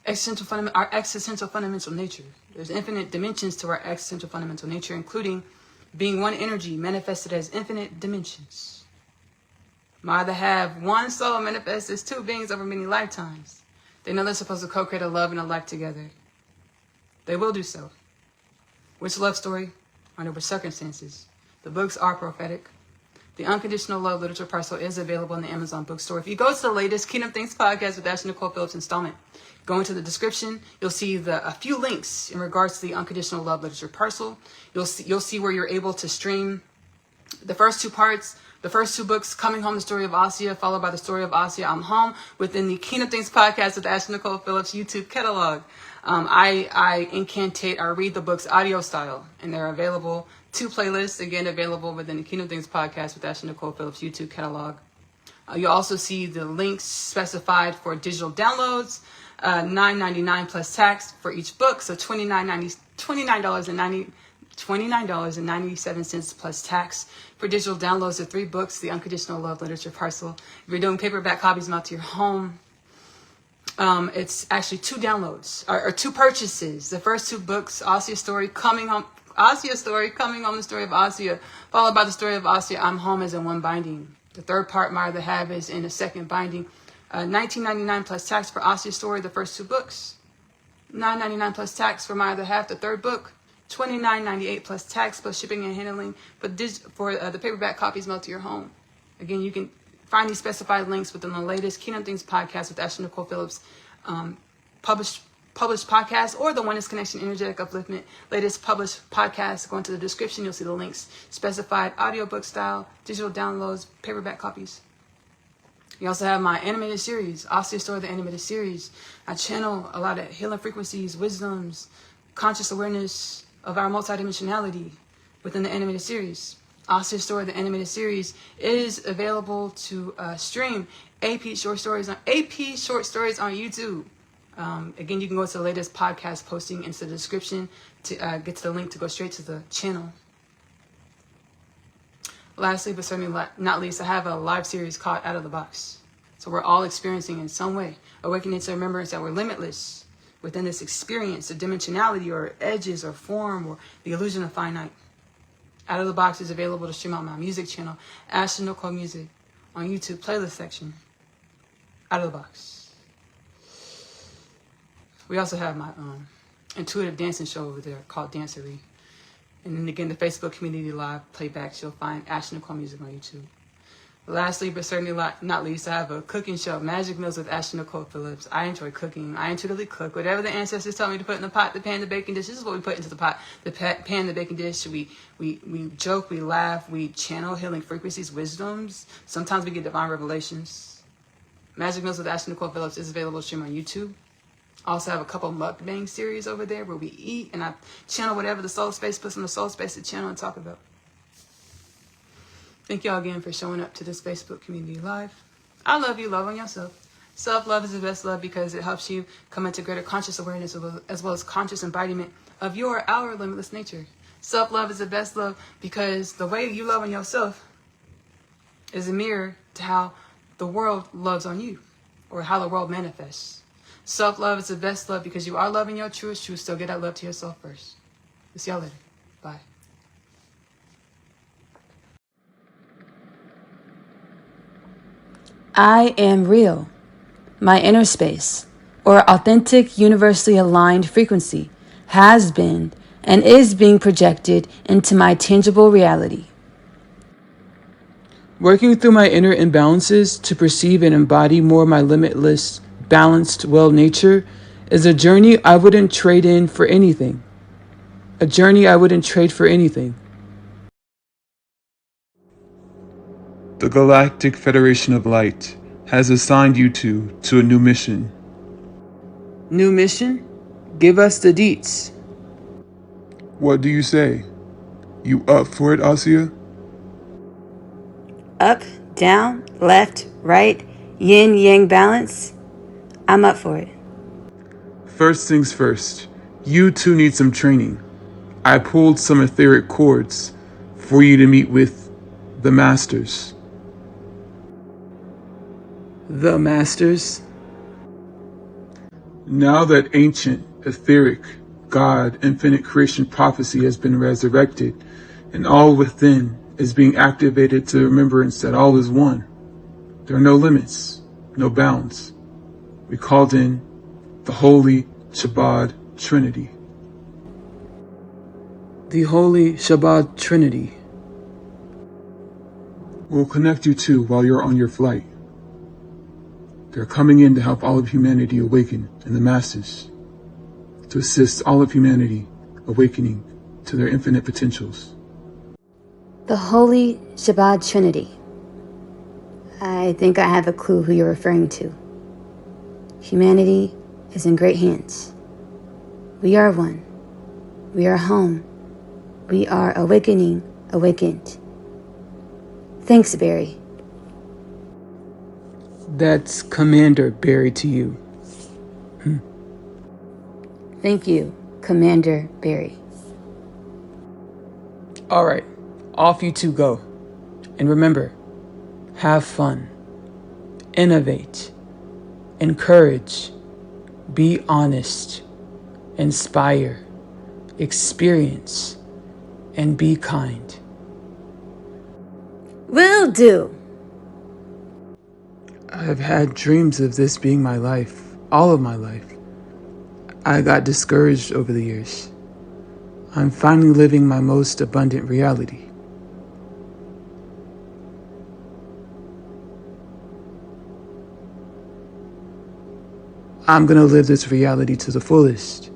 our existential fundamental nature. There's infinite dimensions to our existential fundamental nature, including being one energy manifested as infinite dimensions. My other half, one soul manifests as two beings over many lifetimes. They know they're supposed to co-create a love and a life together. They will do so. Which love story? Under which circumstances? The books are prophetic. The Unconditional Love Literature Parcel is available in the Amazon bookstore. If you go to the latest Kingdom Things podcast with Asiyah Nicole Phillips installment, go into the description. You'll see a few links in regards to the Unconditional Love Literature Parcel. You'll see where you're able to stream the first two parts, the first two books, Coming Home, the Story of Asiyah, followed by the Story of Asiyah, I'm Home, within the Kingdom Things podcast with Asiyah Nicole Phillips YouTube catalog. I incantate, I read the books audio style, and they're available. Two playlists, again, available within the Kingdom Things podcast with Asiyah Nicole Phillips YouTube catalog. You'll also see the links specified for digital downloads, $9.99 plus tax for each book, so $29.97 plus tax for digital downloads of 3 books, the Unconditional Love Literature Parcel. If you're doing paperback copies mailed to your home, it's actually 2 downloads or 2 purchases. The first 2 books, Asiyah's Story, Coming Home, the Story of Asiyah, followed by the Story of Asiyah, I'm Home, is in 1 binding. The third part, My Other Half, is in a 2nd binding. $19.99 plus tax for Asiyah's Story, the first 2 books. $9.99 plus tax for My Other Half, the 3rd book. $29.98 plus tax plus shipping and handling for the paperback copies mailed to your home. Again, you can find these specified links within the latest Kingdom Things podcast with Asiyah Nicole Phillips published podcast, or the Oneness Connection Energetic Upliftment latest published podcast. Go into the description, you'll see the links specified, audiobook style, digital downloads, paperback copies. You also have my animated series, Asiyah Story, the animated series. I channel a lot of healing frequencies, wisdoms, conscious awareness of our multidimensionality within the animated series. Asiyah Story, the animated series, is available to stream AP short stories on YouTube. Again, you can go to the latest podcast posting into the description to get to the link to go straight to the channel. Lastly, but certainly not least, I have a live series called Out of the Box. So we're all experiencing in some way awakening to remembrance that we're limitless within this experience of dimensionality or edges or form or the illusion of finite. Out of the Box is available to stream on my music channel, Asiyah Nicole Music, on YouTube playlist section. Out of the Box. We also have my intuitive dancing show over there called Dancery. And then again, the Facebook Community Live playbacks, you'll find Asiyah Nicole Music on YouTube. Lastly, but certainly not least, I have a cooking show, Magic Meals with Asiyah Nicole Phillips. I enjoy cooking. I intuitively cook. Whatever the ancestors tell me to put in the pot, the pan, the baking dish, this is what we put into the pot. The pan, the baking dish, we joke, we laugh, we channel healing frequencies, wisdoms. Sometimes we get divine revelations. Magic Meals with Asiyah Nicole Phillips is available to stream on YouTube. I also have a couple mukbang series over there where we eat and I channel whatever the soul space puts on the soul space to channel and talk about. Thank y'all again for showing up to this Facebook Community Live. I love you. Love on yourself. Self-love is the best love because it helps you come into greater conscious awareness as well as conscious embodiment of our limitless nature. Self-love is the best love because the way you love on yourself is a mirror to how the world loves on you or how the world manifests. Self-love is the best love because you are loving your truest truth. So get that love to yourself first. We'll see y'all later. Bye. I am real. My inner space, or authentic, universally aligned frequency, has been and is being projected into my tangible reality. Working through my inner imbalances to perceive and embody more my limitless, balanced, well nature is a journey I wouldn't trade in for anything. A journey I wouldn't trade for anything. The Galactic Federation of Light has assigned you to a new mission. New mission? Give us the deets. What do you say? You up for it, Asiyah? Up, down, left, right, yin yang balance. I'm up for it. First things first, you two need some training. I pulled some etheric cords for you to meet with the Masters. The Masters? Now that ancient, etheric, God, infinite creation prophecy has been resurrected, and all within is being activated to remembrance that all is one. There are no limits, no bounds. We called in the Holy Shabbat Trinity. The Holy Shabbat Trinity. We'll connect you two while you're on your flight. They're coming in to help all of humanity awaken in the masses, to assist all of humanity awakening to their infinite potentials. The Holy Shabbat Trinity. I think I have a clue who you're referring to. Humanity is in great hands. We are one. We are home. We are awakening, awakened. Thanks, Barry. That's Commander Barry to you. Thank you, Commander Barry. All right, off you two go. And remember, have fun, innovate, encourage, be honest, inspire, experience, and be kind. Will do. I've had dreams of this being my life, all of my life. I got discouraged over the years. I'm finally living my most abundant reality. I'm gonna live this reality to the fullest.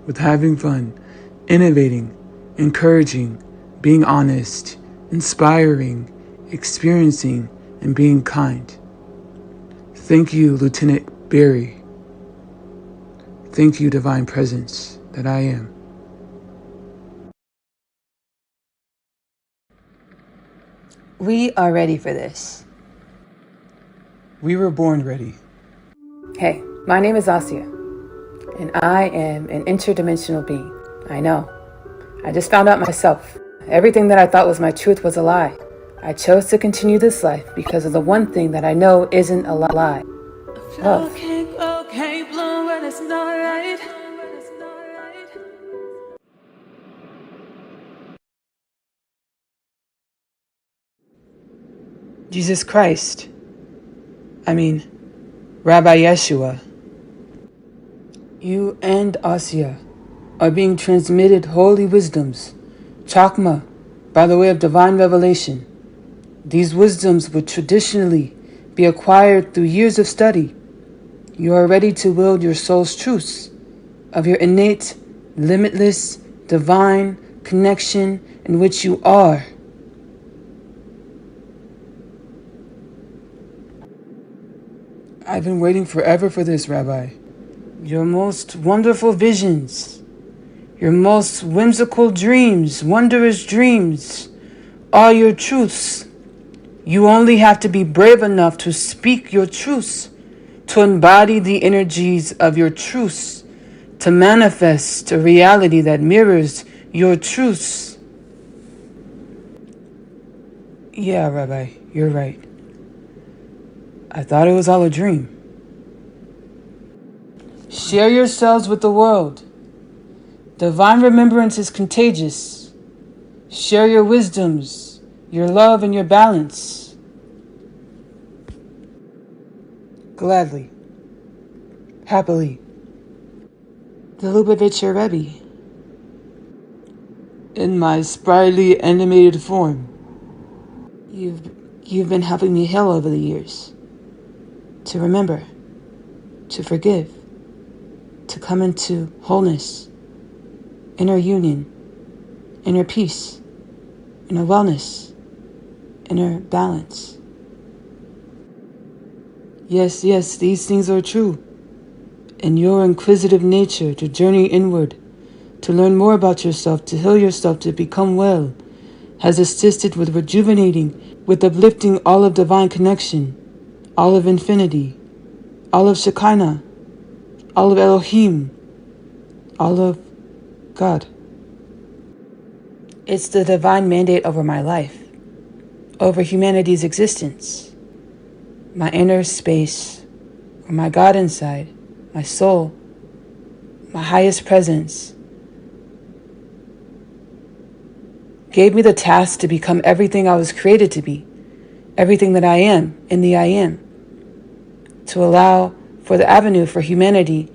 With having fun, innovating, encouraging, being honest, inspiring, experiencing, and being kind. Thank you, Lieutenant Barry. Thank you, Divine Presence that I am. We are ready for this. We were born ready. Hey, my name is Asiyah, and I am an interdimensional being. I know. I just found out myself. Everything that I thought was my truth was a lie. I chose to continue this life because of the one thing that I know isn't a lie. Love. Jesus Christ. Rabbi Yeshua. You and Asiyah are being transmitted holy wisdoms, chakma, by the way of divine revelation. These wisdoms would traditionally be acquired through years of study. You are ready to wield your soul's truths of your innate, limitless, divine connection in which you are. I've been waiting forever for this, Rabbi. Your most wonderful visions, your most whimsical dreams, wondrous dreams, are your truths. You only have to be brave enough to speak your truths, to embody the energies of your truths, to manifest a reality that mirrors your truths. Yeah, Rabbi, you're right. I thought it was all a dream. Share yourselves with the world. Divine remembrance is contagious. Share your wisdoms, your love, and your balance. Gladly. Happily. The Lubavitcher Rebbe. In my sprightly animated form. You've been helping me heal over the years. To remember. To forgive. To come into wholeness. Inner union. Inner peace. Inner wellness. Inner balance. Yes, these things are true. In your inquisitive nature to journey inward, to learn more about yourself, to heal yourself, to become well, has assisted with rejuvenating, with uplifting all of divine connection, all of infinity, all of Shekinah, all of Elohim, all of God. It's the divine mandate over my life, over humanity's existence, my inner space, or my God inside, my soul, my highest presence, gave me the task to become everything I was created to be, everything that I am in the I am, to allow for the avenue for humanity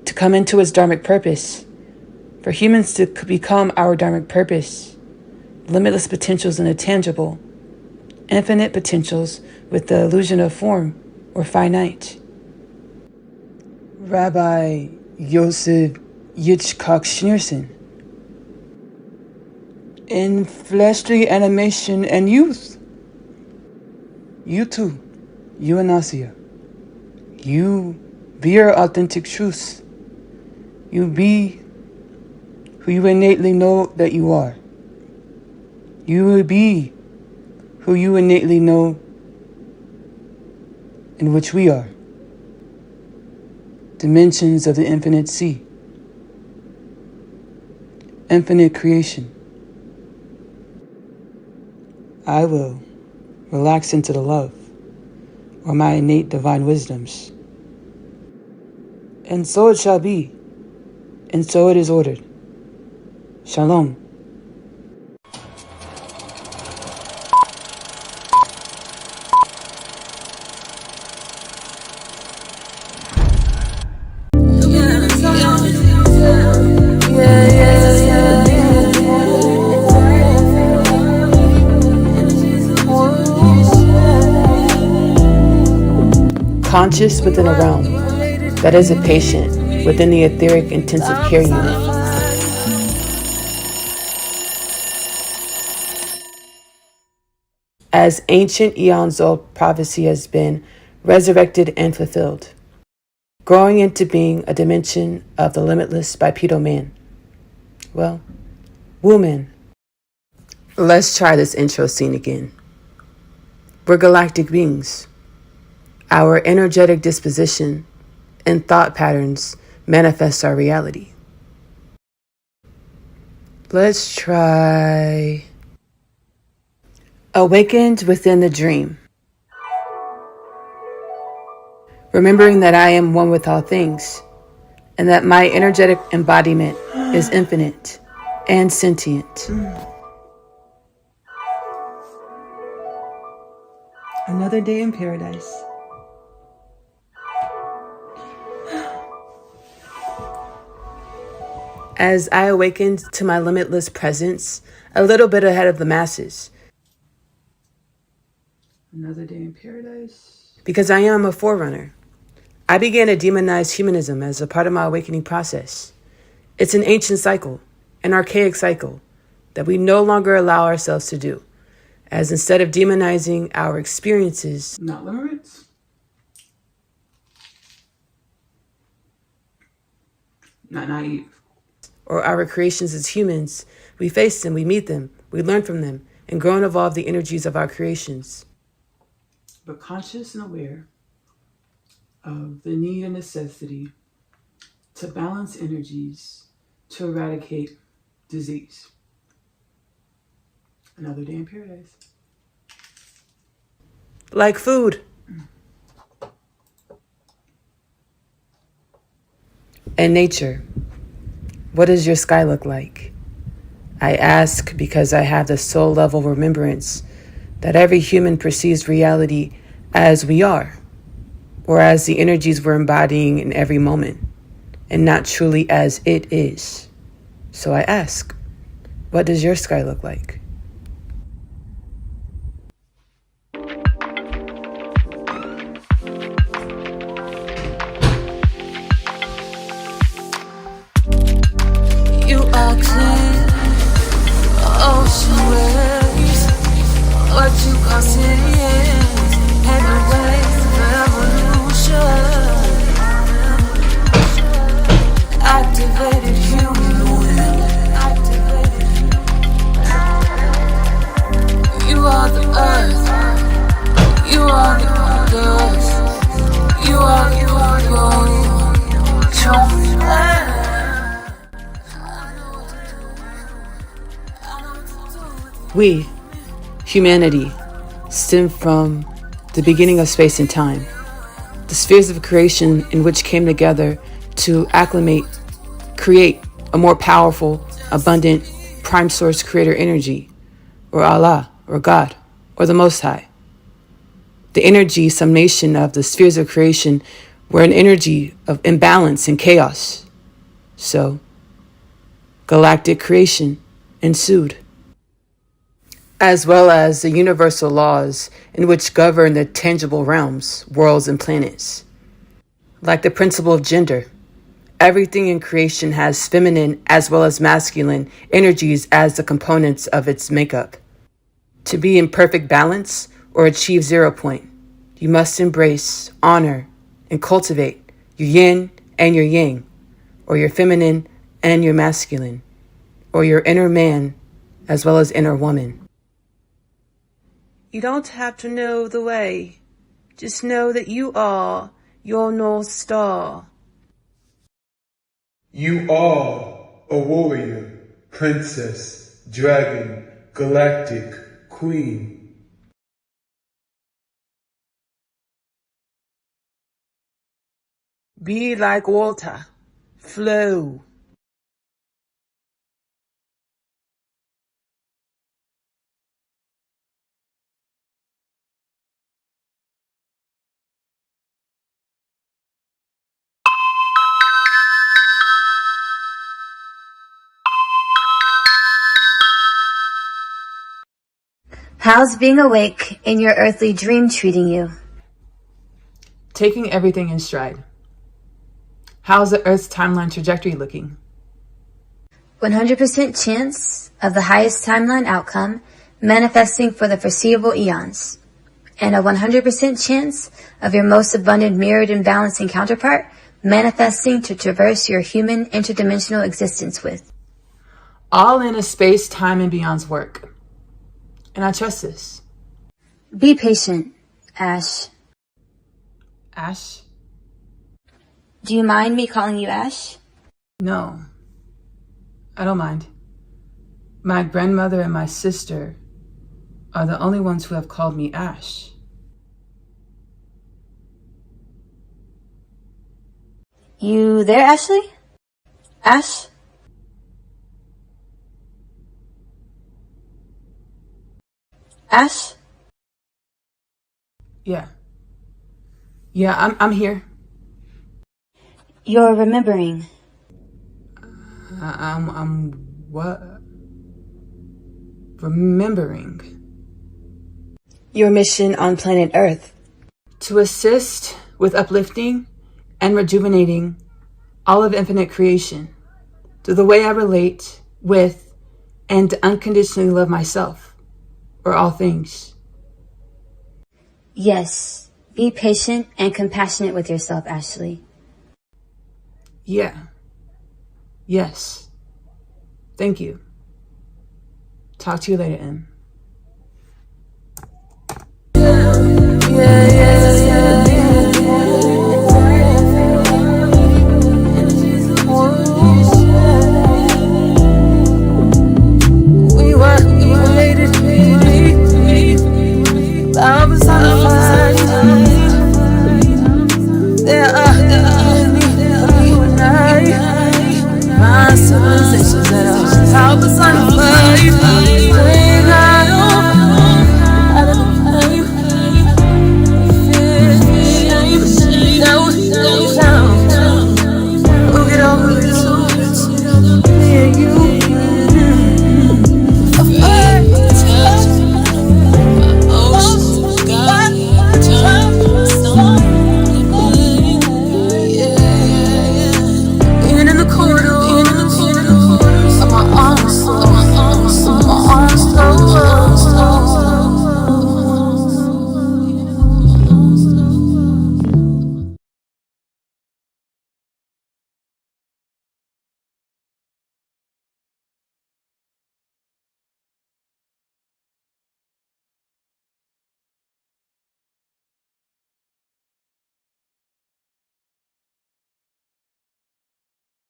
to come into its dharmic purpose, for humans to become our dharmic purpose, limitless potentials in the tangible, infinite potentials with the illusion of form or finite. Rabbi Yosef Yitzchak Schneerson. In fleshly animation and youth. You too, you and Asiyah. You be your authentic truth. You be who you innately know that you are. You will be who you innately know in which we are. Dimensions of the infinite sea. Infinite creation. I will relax into the love, or my innate divine wisdoms. And so it shall be, and so it is ordered. Shalom. Conscious within a realm that is a patient within the etheric intensive care unit. As ancient eons old prophecy has been resurrected and fulfilled, growing into being a dimension of the limitless bipedal man. Well, woman. Let's try this intro scene again. We're galactic beings. Our energetic disposition and thought patterns manifest our reality. Let's try awakened within the dream. Remembering that I am one with all things, and that my energetic embodiment is infinite and sentient. Another day in paradise. As I awakened to my limitless presence, a little bit ahead of the masses. Another day in paradise. Because I am a forerunner. I began to demonize humanism as a part of my awakening process. It's an ancient cycle, an archaic cycle, that we no longer allow ourselves to do, as instead of demonizing our experiences, not limerence, not naive, or our creations as humans, we face them, we meet them, we learn from them, and grow and evolve the energies of our creations. But conscious and aware of the need and necessity to balance energies to eradicate disease. Another day in paradise. Like food. And nature. What does your sky look like? I ask because I have the soul level remembrance that every human perceives reality as we are. or as the energies we're embodying in every moment, and not truly as it is. So I ask, what does your sky look like? You are clear, ocean waves, what you call sins, heavy waves of evolution, activated human will. You are the earth, you are the dust, you are the truth. We, humanity, stem from the beginning of space and time, the spheres of creation in which came together to create a more powerful, abundant, prime source creator energy, or Allah, or God, or the Most High. The energy summation of the spheres of creation were an energy of imbalance and chaos. So, galactic creation ensued, as well as the universal laws in which govern the tangible realms, worlds, and planets. Like the principle of gender, everything in creation has feminine as well as masculine energies as the components of its makeup. To be in perfect balance or achieve 0 point, you must embrace, honor, and cultivate your yin and your yang, or your feminine and your masculine, or your inner man as well as inner woman. You don't have to know the way. Just know that you are your North Star. You are a warrior, princess, dragon, galactic, queen. Be like water. Flow. How's being awake in your earthly dream treating you? Taking everything in stride. How's the Earth's timeline trajectory looking? 100% chance of the highest timeline outcome manifesting for the foreseeable eons, and a 100% chance of your most abundant mirrored and balancing counterpart manifesting to traverse your human interdimensional existence with. All in a space, time, and beyond's work. And I trust this. Be patient, Ash. Ash? Do you mind me calling you Ash? No. I don't mind. My grandmother and my sister are the only ones who have called me Ash. You there, Ashley? Ash? Ash? Yeah, I'm here. You're remembering. I'm what? Remembering. Your mission on planet Earth. To assist with uplifting and rejuvenating all of infinite creation through the way I relate with and to unconditionally love myself or all things. Yes. Be patient and compassionate with yourself, Ashley. Yeah. Yes. Thank you. Talk to you later, Em. We were created, I was